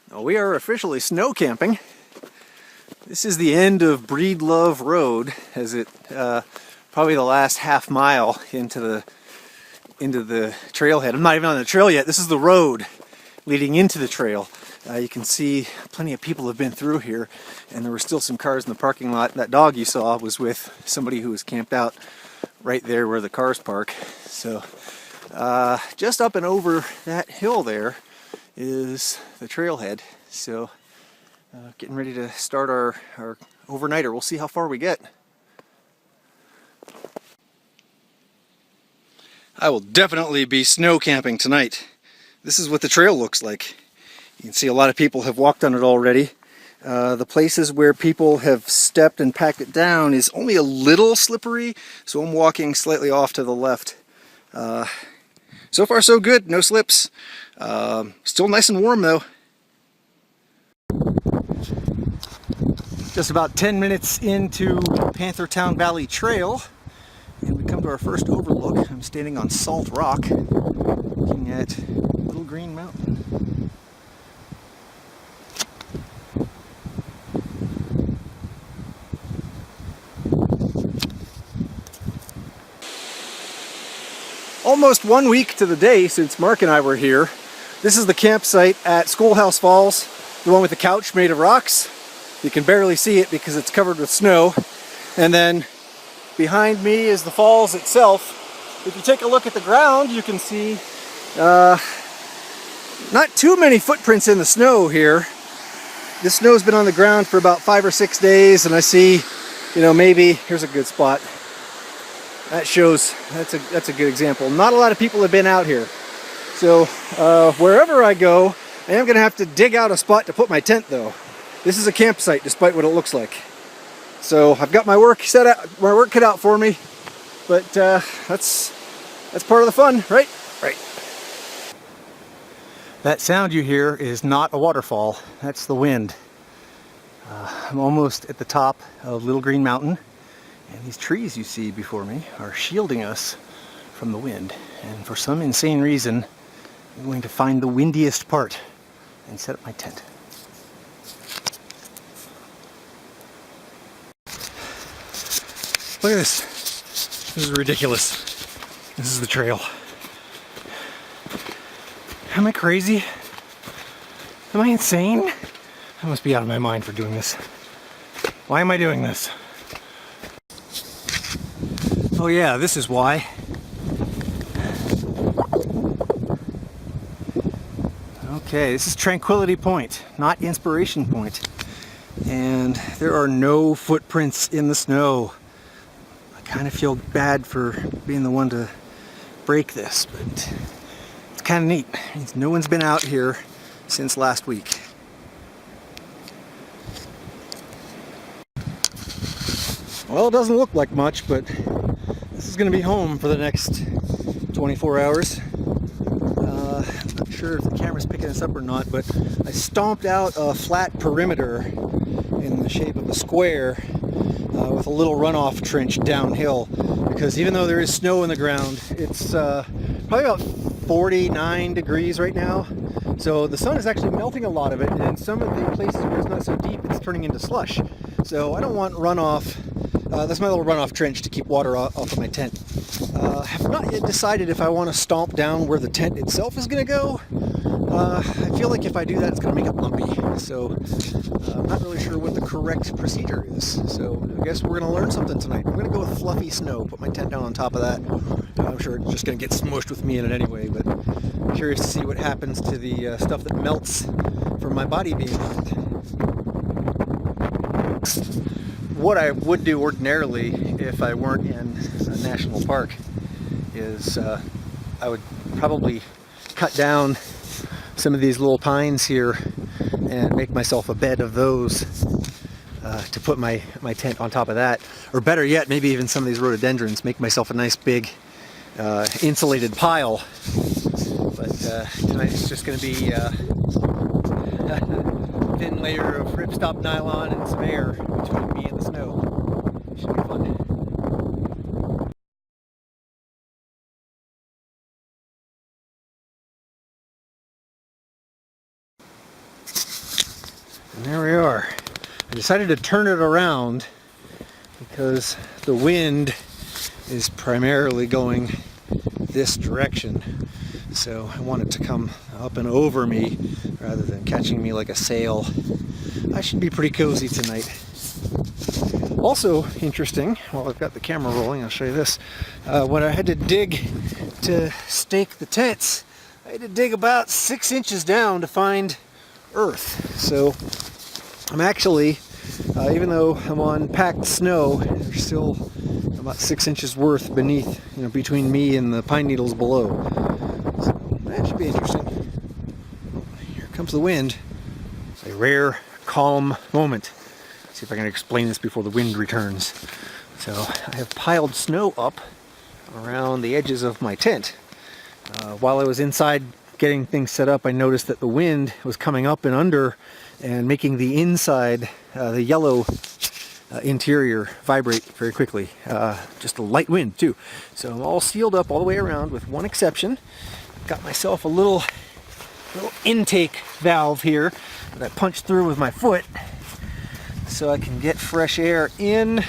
Well, we are officially snow camping. This is the end of Breedlove Road, as it probably the last half mile into the trailhead. I'm not even on the trail yet. This is the road leading into the trail. You can see plenty of people have been through here, and there were still some cars in the parking lot. That dog you saw was with somebody who was camped out right there where the cars park. So just up and over that hill there is the trailhead. So getting ready to start our overnighter. We'll see how far we get. I will definitely be snow camping tonight. This is what the trail looks like. You can see a lot of people have walked on it already. The places where people have stepped and packed it down is only a little slippery, so I'm walking slightly off to the left. So far so good, no slips. Still nice and warm though. Just about 10 minutes into Panthertown Valley Trail, and we come to our first overlook. I'm standing on Salt Rock, looking at Little Green Mountain. Almost 1 week to the day since Mark and I were here. This is the campsite at Schoolhouse Falls, the one with the couch made of rocks. You can barely see it because it's covered with snow. And then behind me is the falls itself. If you take a look at the ground, you can see not too many footprints in the snow here. This snow's been on the ground for about 5 or 6 days, and I see, maybe, here's a good spot. That shows, that's a good example. Not a lot of people have been out here. So wherever I go, I am going to have to dig out a spot to put my tent though. This is a campsite despite what it looks like. So I've got my work set out, my work cut out for me, but that's part of the fun, right? Right. That sound you hear is not a waterfall, that's the wind. I'm almost at the top of Little Green Mountain. And these trees you see before me are shielding us from the wind. And for some insane reason, I'm going to find the windiest part and set up my tent. Look at this. This is ridiculous. This is the trail. Am I crazy? Am I insane? I must be out of my mind for doing this. Why am I doing this? Oh yeah, this is why. Okay, this is Tranquility Point, not Inspiration Point. And there are no footprints in the snow. I kind of feel bad for being the one to break this, but it's kind of neat. It means no one's been out here since last week. Well, it doesn't look like much, but this is going to be home for the next 24 hours. Not sure if the camera's picking this up or not, but I stomped out a flat perimeter in the shape of a square with a little runoff trench downhill, because even though there is snow in the ground, it's probably about 49 degrees right now. So the sun is actually melting a lot of it, and in some of the places where it's not so deep, it's turning into slush. So I don't want runoff. That's my little runoff trench to keep water off of my tent. I have not yet decided if I want to stomp down where the tent itself is going to go. I feel like if I do that, it's going to make it lumpy. So I'm not really sure what the correct procedure is. So I guess we're going to learn something tonight. I'm going to go with fluffy snow, put my tent down on top of that. I'm sure it's just going to get smushed with me in it anyway, but I'm curious to see what happens to the stuff that melts from my body being on it. What I would do ordinarily if I weren't in a national park is I would probably cut down some of these little pines here and make myself a bed of those to put my tent on top of that. Or better yet, maybe even some of these rhododendrons, make myself a nice big insulated pile. But tonight it's just going to be a thin layer of ripstop nylon and some air between me and the snow. Should be fun. And there we are. I decided to turn it around because the wind is primarily going this direction. So I want it to come up and over me rather than catching me like a sail. I should be pretty cozy tonight. Also interesting, while I've got the camera rolling, I'll show you this. When I had to dig to stake the tents, I had to dig about 6 inches down to find earth. So I'm actually, even though I'm on packed snow, there's still about 6 inches worth beneath, between me and the pine needles below. So that should be interesting. Here comes the wind. It's a rare, calm moment. See if I can explain this before the wind returns. So I have piled snow up around the edges of my tent. While I was inside getting things set up, I noticed that the wind was coming up and under and making the inside, the yellow interior, vibrate very quickly. Just a light wind too. So I'm all sealed up all the way around with one exception. Got myself a little intake valve here that I punched through with my foot, so I can get fresh air in.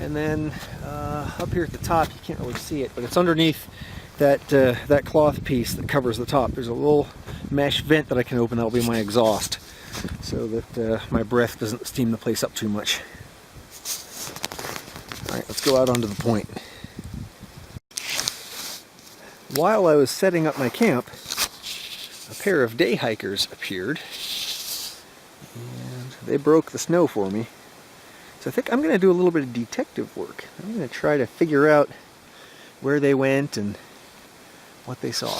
And then up here at the top, you can't really see it, but it's underneath that cloth piece that covers the top. There's a little mesh vent that I can open. That'll be my exhaust, so that my breath doesn't steam the place up too much. All right, let's go out onto the point. While I was setting up my camp, a pair of day hikers appeared. And they broke the snow for me. So I think I'm going to do a little bit of detective work. I'm going to try to figure out where they went and what they saw.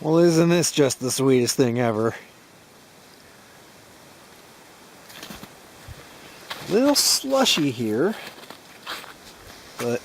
Well, isn't this just the sweetest thing ever? A little slushy here, but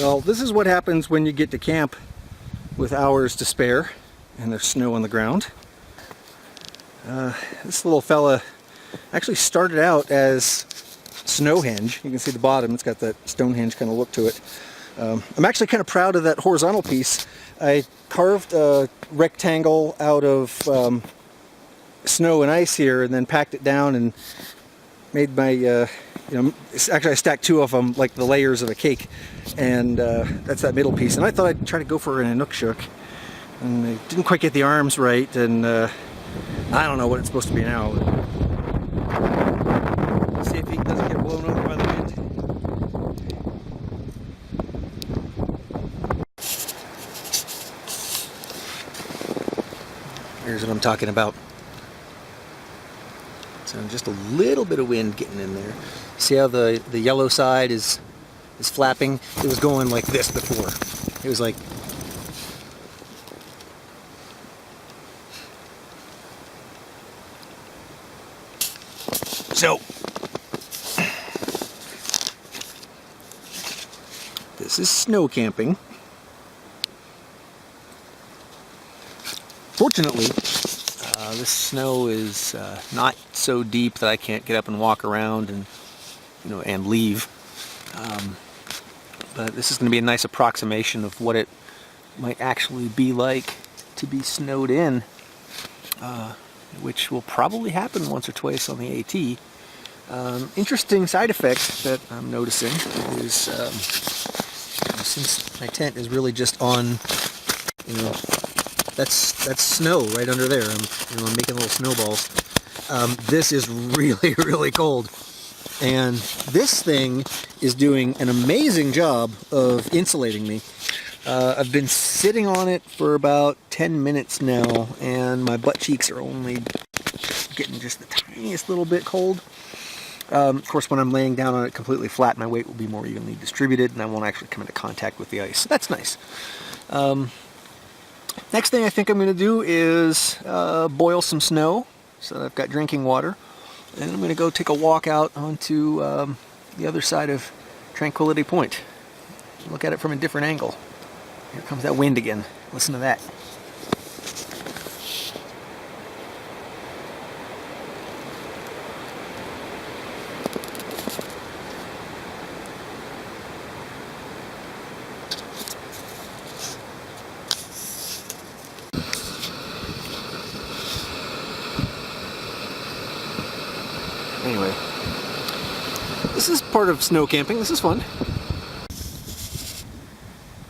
well, this is what happens when you get to camp with hours to spare and there's snow on the ground. This little fella actually started out as Stonehenge. You can see the bottom, it's got that Stonehenge kind of look to it. I'm actually kind of proud of that horizontal piece. I carved a rectangle out of snow and ice here and then packed it down and made my, actually I stacked two of them like the layers of a cake, and that's that middle piece. And I thought I'd try to go for an Inukshuk, and I didn't quite get the arms right, and I don't know what it's supposed to be now. Let's see if he doesn't get blown over by the wind. Here's what I'm talking about. So just a little bit of wind getting in there. See how the yellow side is flapping? It was going like this before. It was like, so this is snow camping. Fortunately, this snow is not so deep that I can't get up and walk around and and leave. But this is going to be a nice approximation of what it might actually be like to be snowed in, which will probably happen once or twice on the AT. Interesting side effect that I'm noticing is since my tent is really just on, that's snow right under there. I'm making little snowballs. This is really, really cold. And this thing is doing an amazing job of insulating me. I've been sitting on it for about 10 minutes now, and my butt cheeks are only getting just the tiniest little bit cold. Of course, when I'm laying down on it completely flat, my weight will be more evenly distributed, and I won't actually come into contact with the ice. That's nice. Next thing I think I'm going to do is boil some snow so that I've got drinking water. And I'm going to go take a walk out onto the other side of Tranquility Point. Look at it from a different angle. Here comes that wind again. Listen to that. Anyway, this is part of snow camping. This is fun.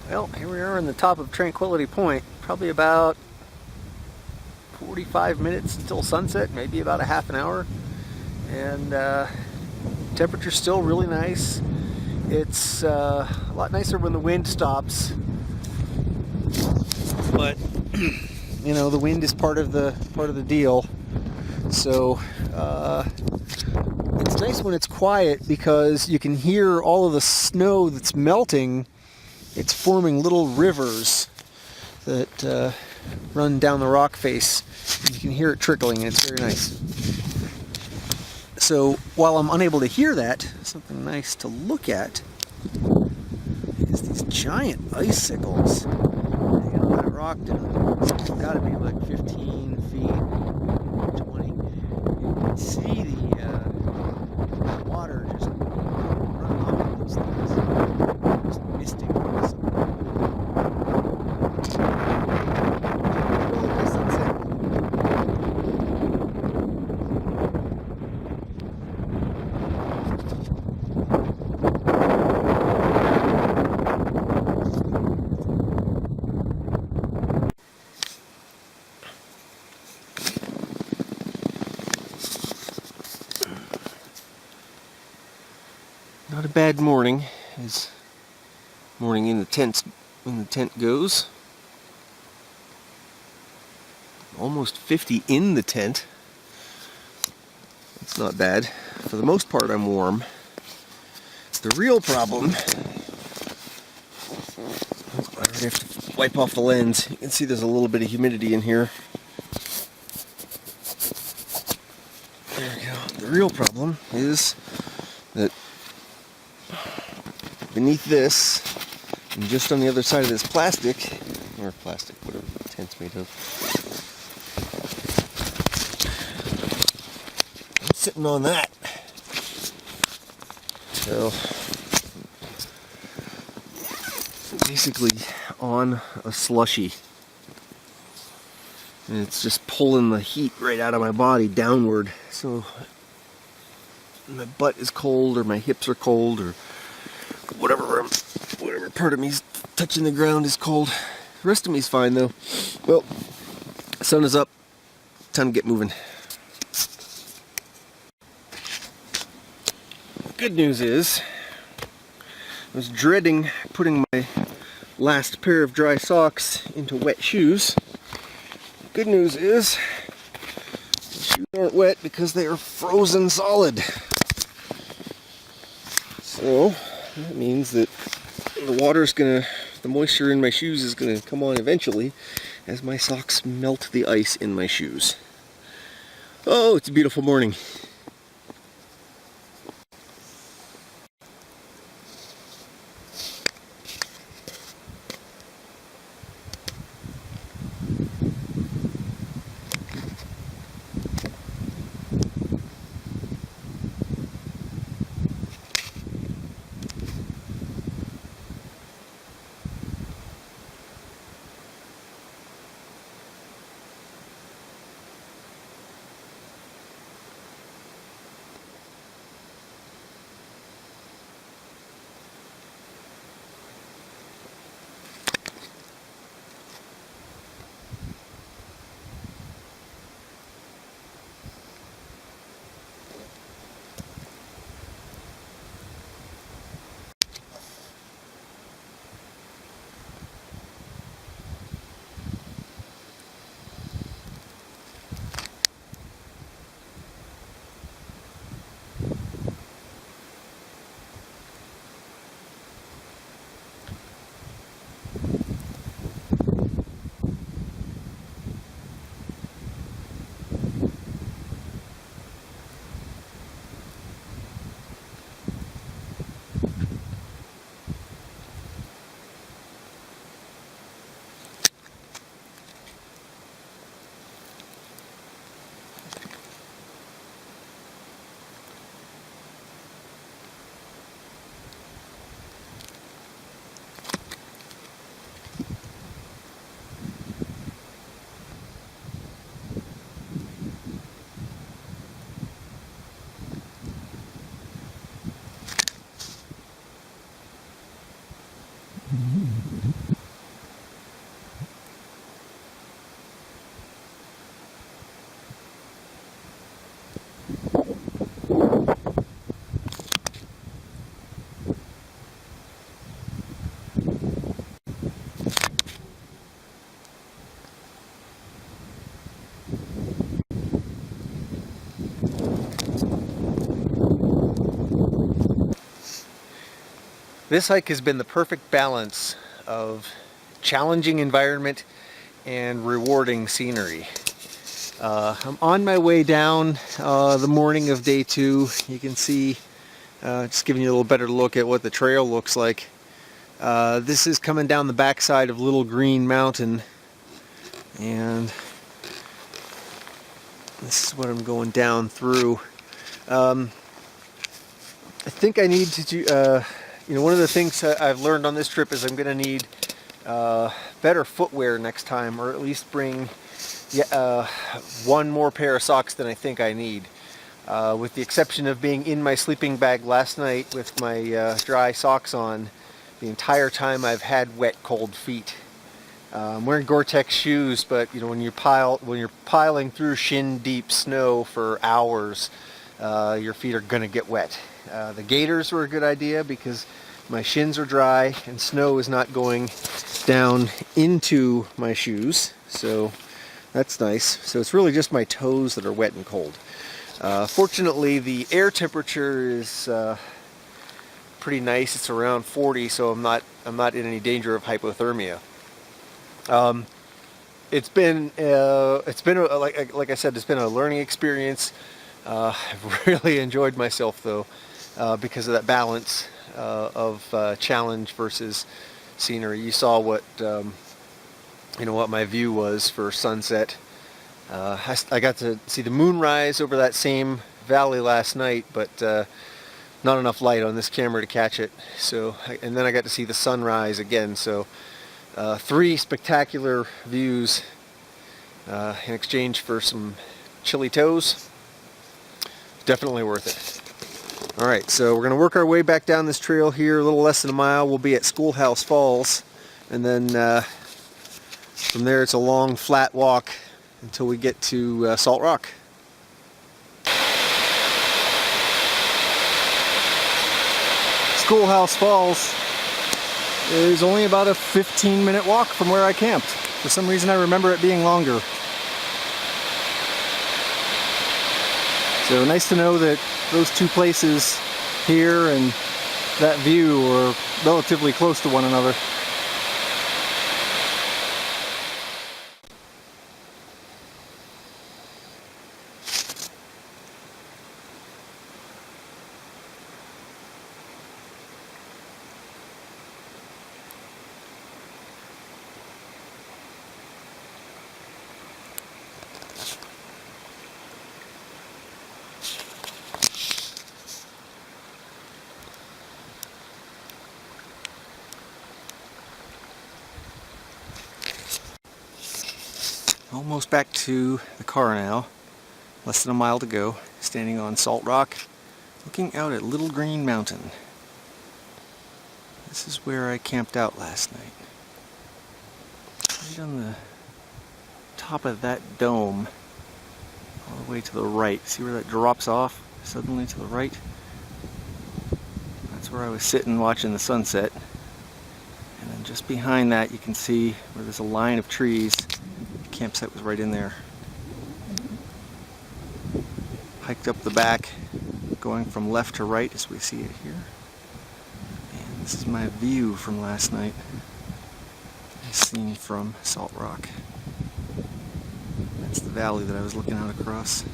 Well, here we are on the top of Tranquility Point. Probably about 45 minutes until sunset, maybe about a half an hour. And temperature's still really nice. It's a lot nicer when the wind stops. But you know, the wind is part of the deal. So it's nice when it's quiet because you can hear all of the snow that's melting. It's forming little rivers that run down the rock face. You can hear it trickling, and it's very nice. So while I'm unable to hear that, something nice to look at is these giant icicles hanging on that rock down there. It's got to be like 15 feet, 20. You can see the water just running off of those things, just misting across them. Really nice sunset. Not a bad morning, as morning in the tent goes. Almost 50 in the tent. It's not bad. For the most part, I'm warm. The real problem, I already have to wipe off the lens. You can see there's a little bit of humidity in here. There we go. The real problem is that beneath this, and just on the other side of this plastic, or plastic, whatever the tent's made of, I'm sitting on that. So, basically on a slushy. And it's just pulling the heat right out of my body downward. So, my butt is cold, or my hips are cold, or whatever part of me's touching the ground is cold. The rest of me's fine though. Well, sun is up. Time to get moving. Good news is, I was dreading putting my last pair of dry socks into wet shoes. Good news is, the shoes aren't wet because they are frozen solid. So, that means that the moisture in my shoes is gonna come on eventually as my socks melt the ice in my shoes. Oh, it's a beautiful morning. This hike has been the perfect balance of challenging environment and rewarding scenery. I'm on my way down the morning of day 2. You can see, just giving you a little better look at what the trail looks like. This is coming down the backside of Little Green Mountain, and this is what I'm going down through. I think I need to do, one of the things I've learned on this trip is I'm going to need better footwear next time, or at least bring one more pair of socks than I think I need. With the exception of being in my sleeping bag last night with my dry socks on, the entire time I've had wet, cold feet. I'm wearing Gore-Tex shoes, but when you're piling through shin-deep snow for hours, your feet are gonna get wet. The gaiters were a good idea because my shins are dry and snow is not going down into my shoes, so that's nice. So it's really just my toes that are wet and cold. Fortunately, the air temperature is pretty nice. It's around 40, so I'm not in any danger of hypothermia. It's been like I said, it's been a learning experience. I've really enjoyed myself though, because of that balance of challenge versus scenery. You saw what what my view was for sunset. I got to see the moonrise over that same valley last night, but not enough light on this camera to catch it. So, and then I got to see the sunrise again. So, 3 spectacular views in exchange for some chilly toes. Definitely worth it. All right, so we're going to work our way back down this trail here. A little less than a mile. We'll be at Schoolhouse Falls, and then from there it's a long flat walk until we get to Salt Rock. Schoolhouse Falls is only about a 15-minute walk from where I camped. For some reason I remember it being longer. So nice to know that those 2 places here and that view are relatively close to one another. Almost back to the car now, less than a mile to go, standing on Salt Rock, looking out at Little Green Mountain. This is where I camped out last night. Right on the top of that dome, all the way to the right. See where that drops off suddenly to the right? That's where I was sitting watching the sunset. And then just behind that you can see where there's a line of trees. Campsite was right in there. Hiked up the back, going from left to right as we see it here. And this is my view from last night, seen from Salt Rock. That's the valley that I was looking out across.